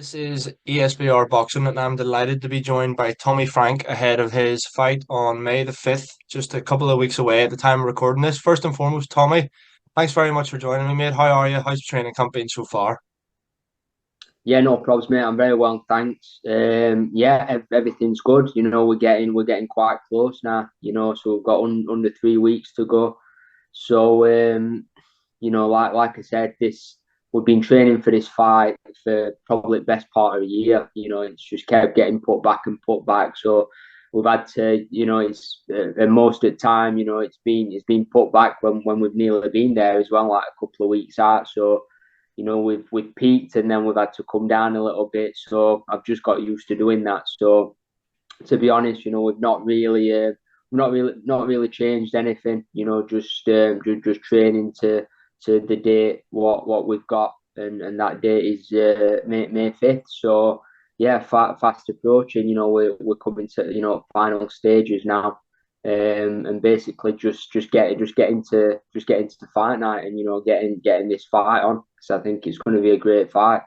This is ESBR Boxing, and I'm delighted to be joined by Tommy Frank ahead of his fight on May the 5th, just a couple of weeks away at the time of recording this. First and foremost, Tommy, thanks very much for joining me, mate. How are you? How's the training camp been so far? Yeah, no problems, mate. I'm very well, thanks. Yeah, everything's good. We're getting quite close now. So we've got under 3 weeks to go. So like I said, this we've been training for this fight for probably the best part of a year. It's just kept getting put back and put back. So we've had to, it's and most of the time, it's been put back when we've nearly been there as well, like a couple of weeks out. So we've peaked and then we've had to come down a little bit. So I've just got used to doing that. So to be honest, we've not really changed anything. Just training to the date what we've got, and that date is May 5th. So yeah, fast approaching. We're coming to final stages now. And basically just getting to the fight night, and getting this fight on, because I think it's going to be a great fight.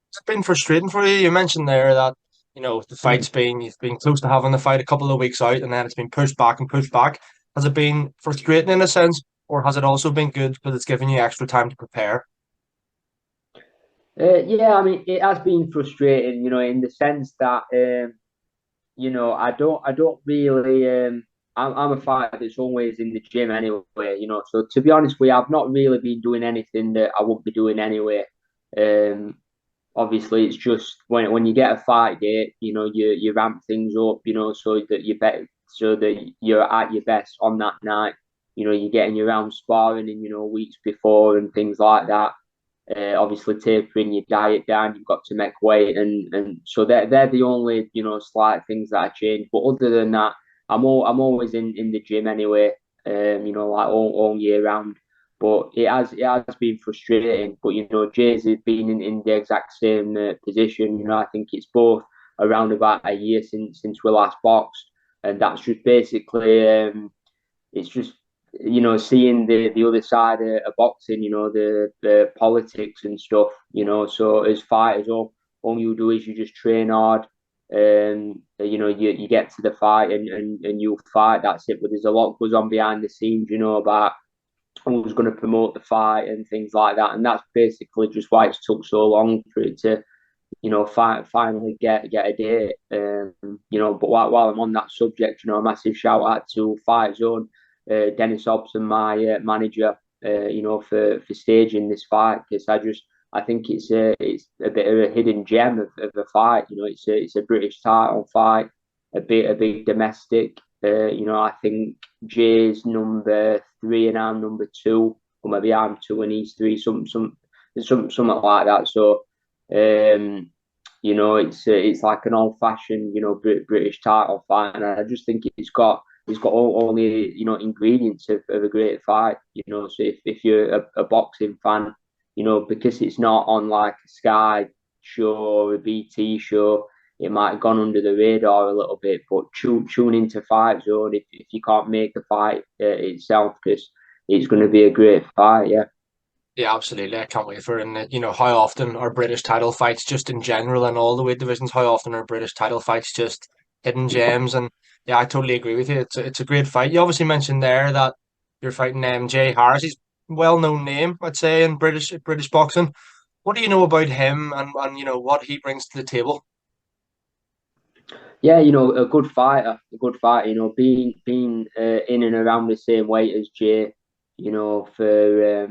It's been frustrating for you. You mentioned there that, the fight's been, you've been close to having the fight a couple of weeks out, and then it's been pushed back and pushed back. Has it been frustrating in a sense, or has it also been good because it's given you extra time to prepare? Yeah, I mean, it has been frustrating, in the sense that I don't really. I'm a fighter that's always in the gym anyway. So to be honest, we have not really been doing anything that I wouldn't be doing anyway. Um, Obviously, it's just when you get a fight date, you ramp things up, so that you're at your best on that night. You're getting your round sparring in, weeks before and things like that. Obviously, tapering your diet down, you've got to make weight, and so they're the only slight things that I change. But other than that, I'm always in the gym anyway. Like all year round. But it has been frustrating. But Jay's has been in the exact same position. I think it's both around about a year since we last boxed, and that's just basically it's just seeing the other side of boxing, the politics and stuff. So as fighters, all you do is you just train hard. You get to the fight, and you fight. That's it. But there's a lot goes on behind the scenes, about who's going to promote the fight and things like that. And that's basically just why it's took so long for it to finally get a date. But while I'm on that subject, a massive shout out to Fight Zone, Dennis Hobson, my manager, for staging this fight, because I think it's a bit of a hidden gem of a fight. It's a British title fight, a big domestic. I think Jay's number three and I'm number two, or maybe I'm two and he's three, something like that. So it's like an old fashioned, British title fight, and I just think it's got all the ingredients of a great fight. So if you're a boxing fan, because it's not on like a Sky show or a BT show, it might have gone under the radar a little bit. But tune into Fight Zone if you can't make the fight itself, because it's going to be a great fight. Yeah. Yeah, absolutely. I can't wait for it. And how often are British title fights just in general and all the weight divisions? How often are British title fights just hidden gems? And yeah, I totally agree with you. It's a great fight. You obviously mentioned there that you're fighting Jay Harris. He's a well-known name, I'd say, in British boxing. What do you know about him and what he brings to the table? Yeah, a good fighter, a good fighter. Being in and around the same weight as Jay, for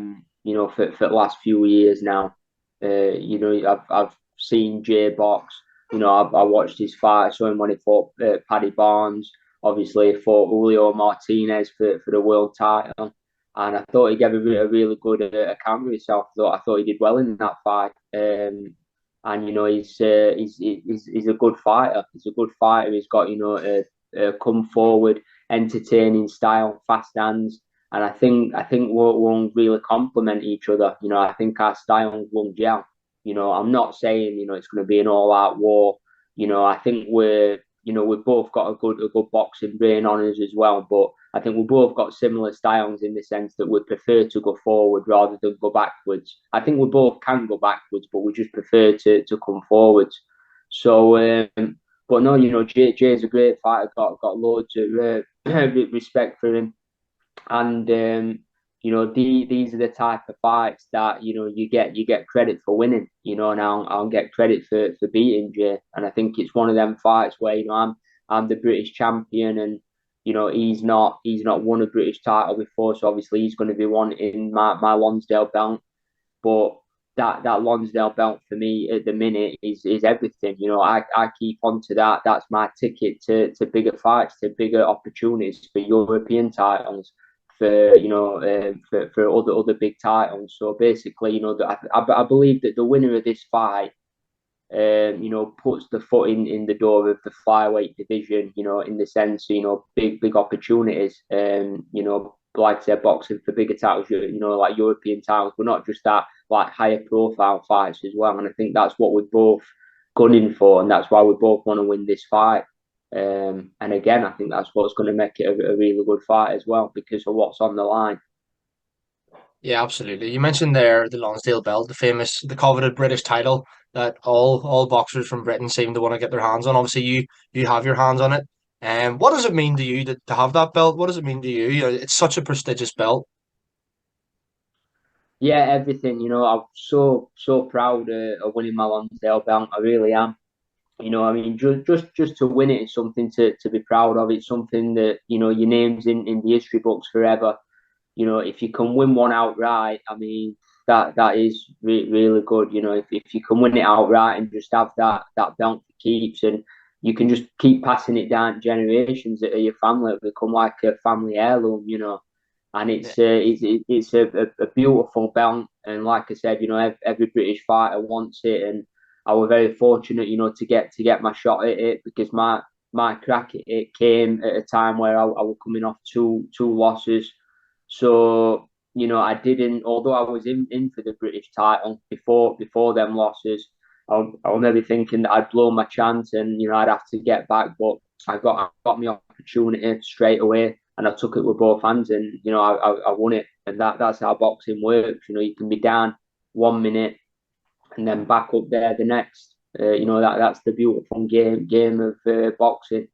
the last few years now. I've seen Jay box. I watched his fight. I saw him when he fought Paddy Barnes. Obviously, he fought Julio Martinez for the world title, and I thought he gave a really good account of himself. I thought he did well in that fight. And he's a good fighter. He's a good fighter. He's got a come forward, entertaining style, fast hands, and I think won't really complement each other. I think our styles won't gel. I'm not saying it's going to be an all out war. I think we've both got a good boxing brain on us as well. But I think we've both got similar styles in the sense that we prefer to go forward rather than go backwards. I think we both can go backwards, but we just prefer to come forwards. So, but no, Jay's a great fighter. Got loads of respect for him, and these are the type of fights that you get credit for winning, and I'll get credit for beating Jay. And I think it's one of them fights where I'm the British champion, and he's not won a British title before, so obviously he's going to be wanting my Lonsdale belt. But that Lonsdale belt for me at the minute is everything. I keep on to that. That's my ticket to bigger fights, to bigger opportunities for European titles, for other big titles. So basically, I believe that the winner of this fight, puts the foot in the door of the flyweight division. In the sense, big opportunities. Like I said, boxing for bigger titles. Like European titles, but not just that. Like higher profile fights as well. And I think that's what we're both gunning for, and that's why we both want to win this fight. And again, I think that's what's going to make it a really good fight as well because of what's on the line. Yeah, absolutely. You mentioned there the Lonsdale belt, the coveted British title that all boxers from Britain seem to want to get their hands on. Obviously, you have your hands on it. And what does it mean to you to have that belt? What does it mean to you? It's such a prestigious belt. Yeah, everything. I'm so proud of winning my Lonsdale belt. I really am. I mean, just to win it is something to be proud of. It's something that your name's in the history books forever. If you can win one outright, I mean, that is really good. If you can win it outright and just have that belt for keeps, and you can just keep passing it down to generations of your family, it'll become like a family heirloom. And Yeah. it's a beautiful belt. And like I said, every British fighter wants it, and I was very fortunate, to get my shot at it because my crack at it came at a time where I was coming off two losses. So, I didn't, although I was in for the British title before them losses, I was maybe thinking that I'd blow my chance and, I'd have to get back. But I got my opportunity straight away and I took it with both hands and, I won it. And that's how boxing works. You can be down 1 minute and then back up there the next. That's the beautiful game of boxing.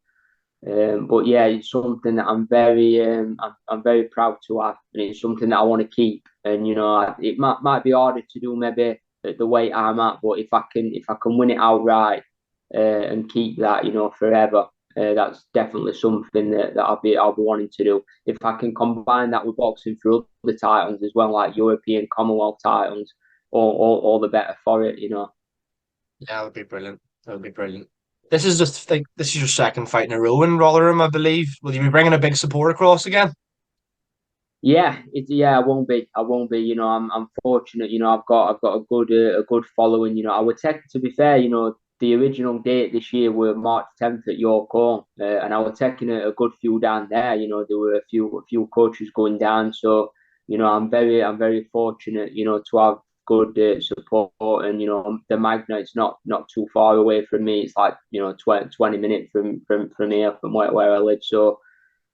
But yeah, it's something that I'm very proud to have, and it's something that I want to keep. And it might be harder to do maybe at the weight I'm at, but if I can win it outright and keep that, forever, that's definitely something that I'll be wanting to do. If I can combine that with boxing for other titles as well, like European, Commonwealth titles, all the better for it. Yeah, that would be brilliant. That would be brilliant. This is your second fight in a row in Rotherham, I believe. Will you be bringing a big support across again? Yeah, I won't be. I won't be. I'm fortunate. I've got a good following. I would take to be fair. The original date this year were March 10th at York Hall, and I was taking a good few down there. There were a few coaches going down, so I'm very fortunate. To have good support, and the Magna. It's not too far away from me. It's like 20 minutes from here, from where I live. So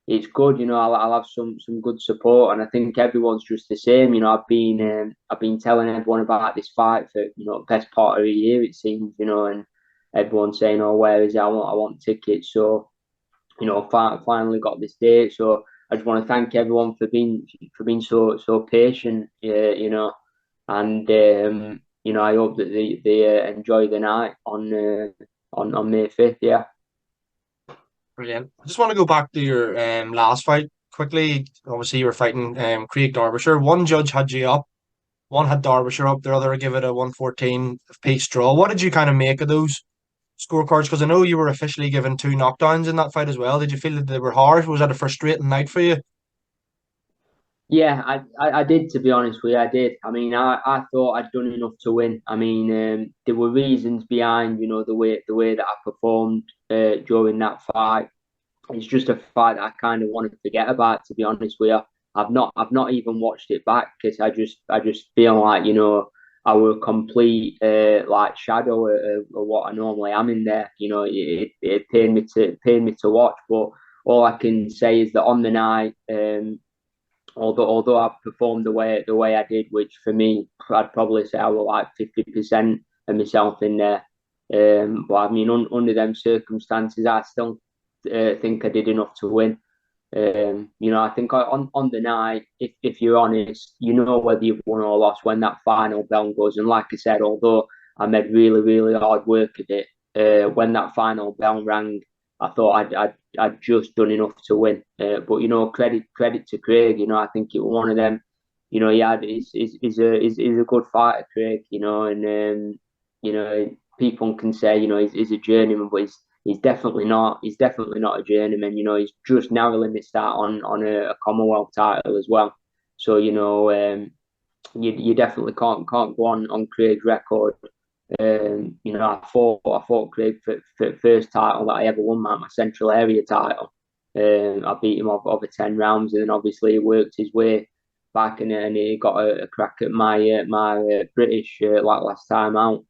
it's good. I'll have some good support, and I think everyone's just the same. I've been telling everyone about this fight for best part of a year it seems. And everyone's saying, "Oh, where is it? I want tickets." So finally got this date. So I just want to thank everyone for being so patient. And I hope that they enjoy the night on May 5th. Yeah. Brilliant. I just want to go back to your last fight quickly. Obviously, you were fighting Craig Derbyshire. One judge had you up, one had Derbyshire up, the other gave it a 114 piece draw. What did you kind of make of those scorecards? Because I know you were officially given two knockdowns in that fight as well. Did you feel that they were harsh? Was that a frustrating night for you? Yeah, I did, to be honest with you. I did. I mean, I thought I'd done enough to win. I mean, there were reasons behind, the way that I performed during that fight. It's just a fight that I kind of want to forget about, to be honest with you. I've not even watched it back because I just feel like, I were a complete like shadow of what I normally am in there. You know, it pained me to watch, but all I can say is that on the night, although I performed the way I did, which for me I'd probably say I was like 50% of myself in there. But I mean, under them circumstances, I still think I did enough to win. You know, I think on the night, if you're honest, you know whether you've won or lost when that final bell goes. And like I said, although I made really hard work at it, when that final bell rang, I thought I'd just done enough to win. But you know, credit to Craig. You know, I think it was one of them. You know, yeah, he's a good fighter, Craig. You know, and you know, people can say he's a journeyman, but he's definitely not. He's definitely not a journeyman. You know, he's just narrowly missed out on a Commonwealth title as well. So you know, you definitely can't go on Craig's record. You know, I fought Craig for the first title that I ever won, my Central Area title. I beat him over 10 rounds, and then obviously he worked his way back, and he got a crack at my British like last time out.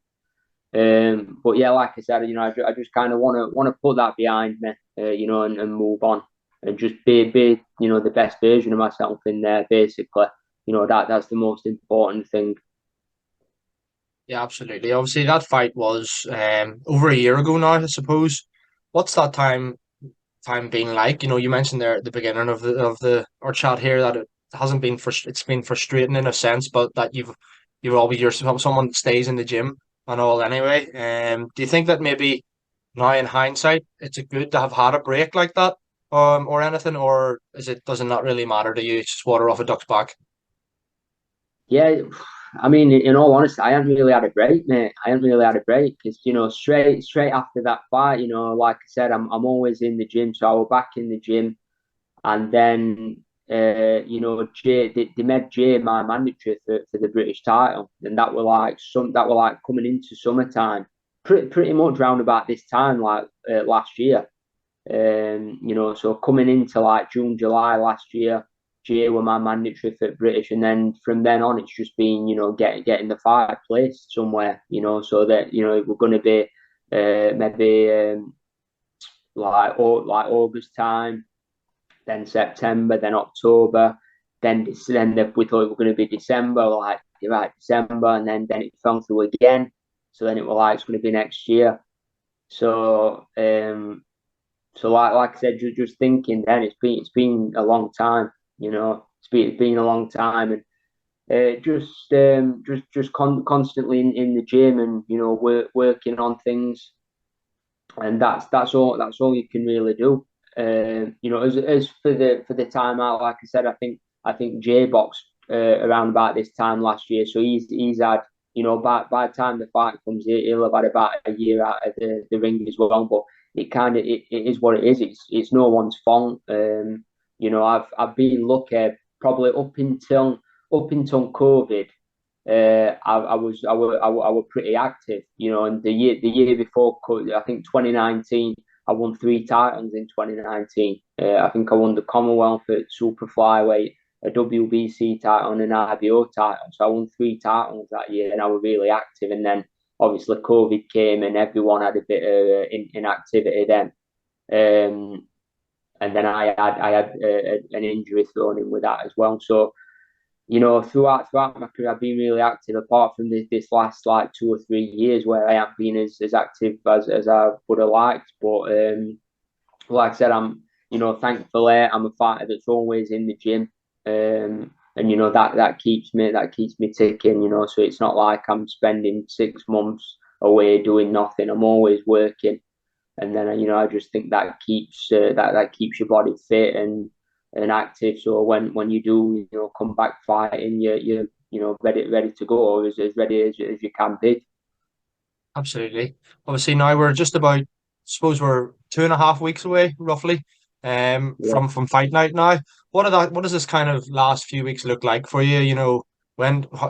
But yeah, like I said, you know, I just kind of want to put that behind me, you know, and move on and just be you know the best version of myself in there. Basically, you know that's the most important thing. Yeah, absolutely. Obviously, that fight was over a year ago now, I suppose. What's that time been like? You know, you mentioned there at the beginning of the our chat here that it hasn't been it's been frustrating in a sense, but that you've always you're someone that stays in the gym and all anyway. Do you think that maybe now in hindsight it's a good to have had a break like that, or anything, or does it not really matter to you? It's just water off a duck's back. Yeah, I mean, in all honesty, I haven't really had a break, mate. I haven't really had a break because you know straight after that fight, you know, like I said, I'm always in the gym, so I was back in the gym. And then, you know, they made Jay my mandatory for the British title, and that were like coming into summertime, pretty much round about this time, like last year. You know, so coming into like June, July last year, Jay were my mandatory for British, and then from then on, it's just been you know getting the fight placed somewhere, you know, so that you know we're going to be maybe like August time, then September, then October, we thought it was going to be December, like right December, and then it fell through again. So then it was like it's going to be next year. So so like I said, just thinking then it's been a long time, you know, it's been a long time, and constantly in the gym and you know working on things, and that's all you can really do. You know, as for the time out, like I said, I think J boxed around about this time last year, so he's had you know by the time the fight comes, he'll have had about a year out of the ring as well. But it is what it is. It's no one's fault. You know, I've been lucky probably up until COVID. I was pretty active, you know. And the year before, I think 2019, I won three titles in 2019. I think I won the Commonwealth at super flyweight, a WBC title, and an IBO title. So I won three titles that year, and I was really active. And then obviously COVID came, and everyone had a bit of inactivity then. Um, and then I had an injury thrown in with that as well. So you know, throughout my career, I've been really active. Apart from this last like 2 or 3 years, where I haven't been as active as I would have liked. But like I said, you know thankfully I'm a fighter that's always in the gym, and you know that keeps me ticking. You know, so it's not like I'm spending 6 months away doing nothing. I'm always working, and then you know I just think that keeps that keeps your body fit and active. So when you do you know come back fighting, you you know ready to go, or as ready as you can be. Absolutely. Obviously, now we're just about, suppose we're 2.5 weeks away, roughly, Yeah. from fight night now. What does this kind of last few weeks look like for you? You know,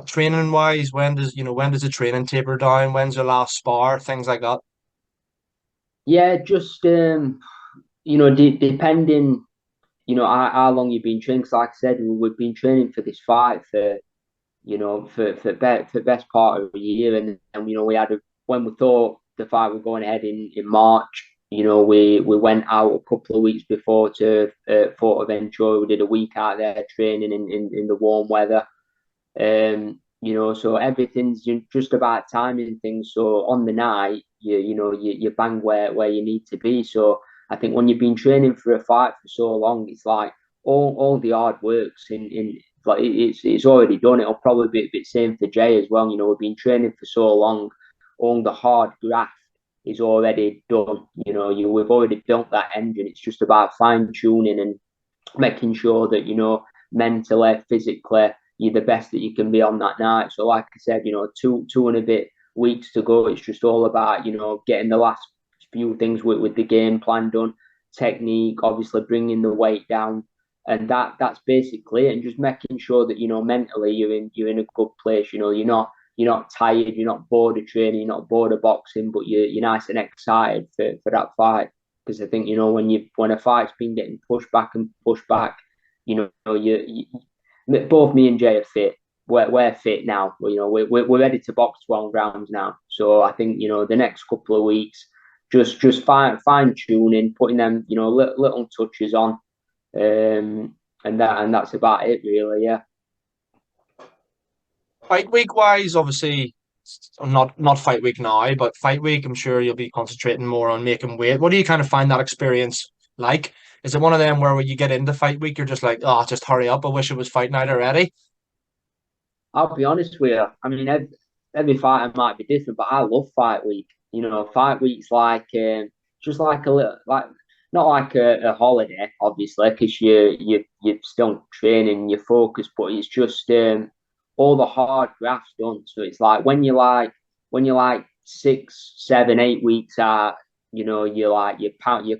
training wise, when does the training taper down? When's your last spar? Things like that. Yeah, just you know, depending, you know, how long you've been training. 'Cause like I said, we've been training for this fight for for best part of a year, and we had when we thought the fight was going ahead in March. We went out a couple of weeks before to Fuerteventura. We did a week out there training in the warm weather. So everything's just about timing things. So on the night, you bang where you need to be. So I think when you've been training for a fight for so long, it's like all the hard works in like it's already done. It'll probably be a bit same for Jay as well. We've been training for so long, all the hard graft is already done. We've already built that engine. It's just about fine tuning and making sure that mentally, physically, you're the best that you can be on that night. So, like I said, two and a bit weeks to go. It's just all about getting the last few things with the game plan done, technique, obviously bringing the weight down, and that's basically it. And just making sure that mentally you're in a good place. You're not tired, you're not bored of training, you're not bored of boxing, but you're nice and excited for that fight. Because I think when a fight's been getting pushed back and pushed back, you both me and Jay are fit. We're fit now. We're ready to box 12 rounds now. So I think the next couple of weeks, just fine tuning, putting them little touches on, and that's about it really. Yeah. Fight week wise, obviously, not fight week now, but fight week, I'm sure you'll be concentrating more on making weight. What do you kind of find that experience like? Is it one of them where when you get into fight week, you're just like, oh, just hurry up. I wish it was fight night already. I'll be honest with you. I mean, every fighter might be different, but I love fight week. Fight week's like just like a little like not like a holiday, obviously, because you're still training, you're focused, but it's just all the hard graphs done. So it's like when you're like 6, 7, 8 weeks out, you're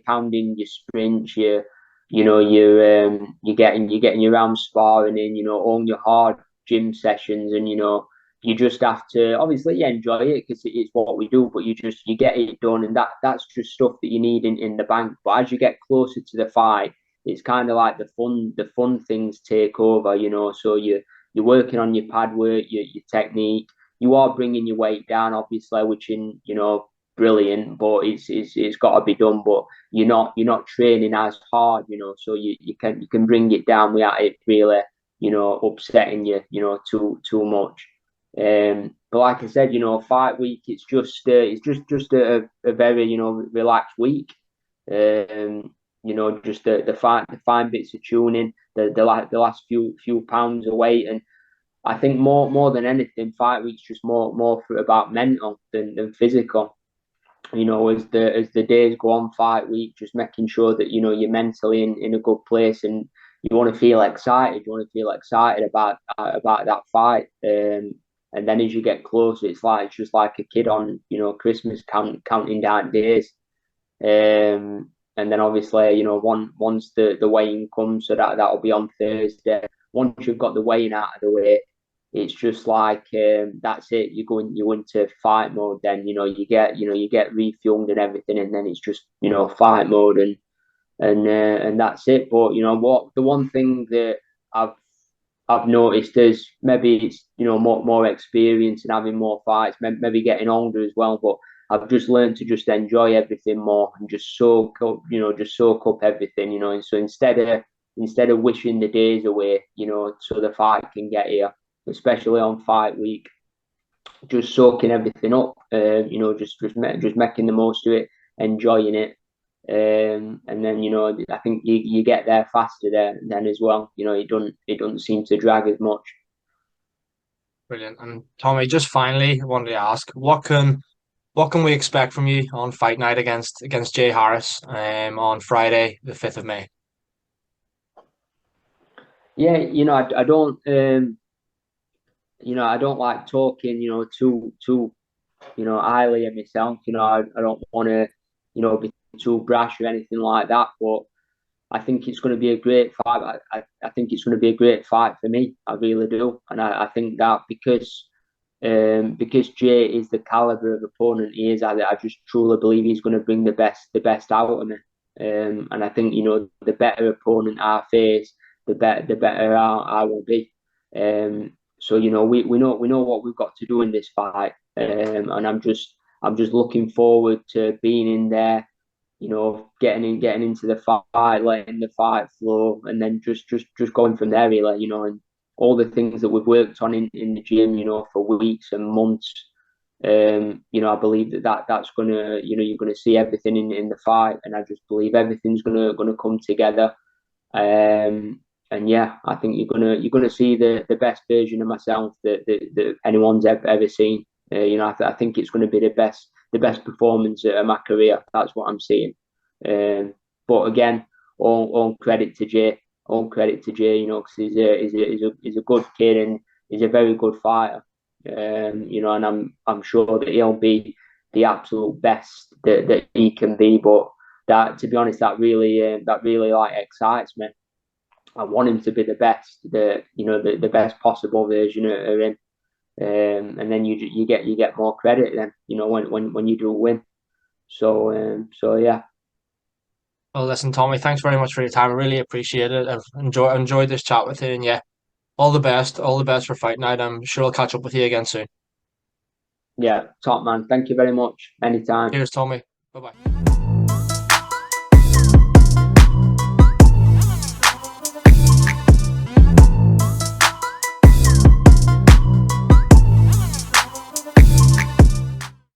pounding your sprints, you're getting your arm sparring in, all your hard gym sessions, and you just have to obviously you enjoy it because it's what we do, but you get it done, and that's just stuff that you need in the bank. But as you get closer to the fight, it's kind of like the fun things take over, so you're working on your pad work, your technique. You are bringing your weight down, obviously, which in brilliant, but it's got to be done. But you're not training as hard, so you can bring it down without it really, upsetting you too much. But like I said, fight week, it's just a very relaxed week. Just the fine bits of tuning, the last few pounds of weight, and I think more than anything, fight week's just more for about mental than physical. As the days go on, fight week, just making sure that you're mentally in a good place, and you want to feel excited. You want to feel excited about that fight. And then as you get closer, it's just like a kid on Christmas counting down days. And then obviously once the weighing comes, so that'll be on Thursday. Once you've got the weighing out of the way, it's just like that's it. You go into fight mode. Then you get refueled and everything, and then it's just fight mode, and that's it. But what the one thing that I've noticed is maybe it's more experience and having more fights, maybe getting older as well. But I've just learned to just enjoy everything more and just soak up everything. And so instead of wishing the days away, so the fight can get here, especially on fight week, just soaking everything up, just making the most of it, enjoying it. And then I think you get there faster then as well. It doesn't seem to drag as much. Brilliant. And Tommy, just finally, I wanted to ask, what can we expect from you on fight night against Jay Harris on Friday, the 5th of May? Yeah, I don't like talking, too highly of myself. I don't want to, be too brash or anything like that. But I think it's going to be a great fight. I think it's going to be a great fight for me. I really do, and I think that because Jay is the caliber of opponent he is, I just truly believe he's going to bring the best out of me. And I think the better opponent I face, the better I will be. So we know what we've got to do in this fight, and I'm just looking forward to being in there, getting into the fight, letting the fight flow, and then just going from there, really, and all the things that we've worked on in the gym, for weeks and months. I believe that's gonna, you're gonna see everything in the fight, and I just believe everything's gonna come together. And yeah, I think you're gonna see the best version of myself that anyone's ever seen. I think it's going to be the best performance of my career. That's what I'm seeing. Um, but again, all credit to Jay. All credit to Jay. Because he's a good kid and he's a very good fighter. And I'm sure that he'll be the absolute best that he can be. But that, to be honest, that really like excites me. I want him to be the best, the best possible version of him. And then you get more credit then, when you do win. So yeah. Well, listen, Tommy, thanks very much for your time. I really appreciate it. I've enjoyed this chat with you, and yeah, all the best for fight night. I'm sure I'll catch up with you again soon. Yeah, top man. Thank you very much. Anytime. Cheers, Tommy. Bye bye.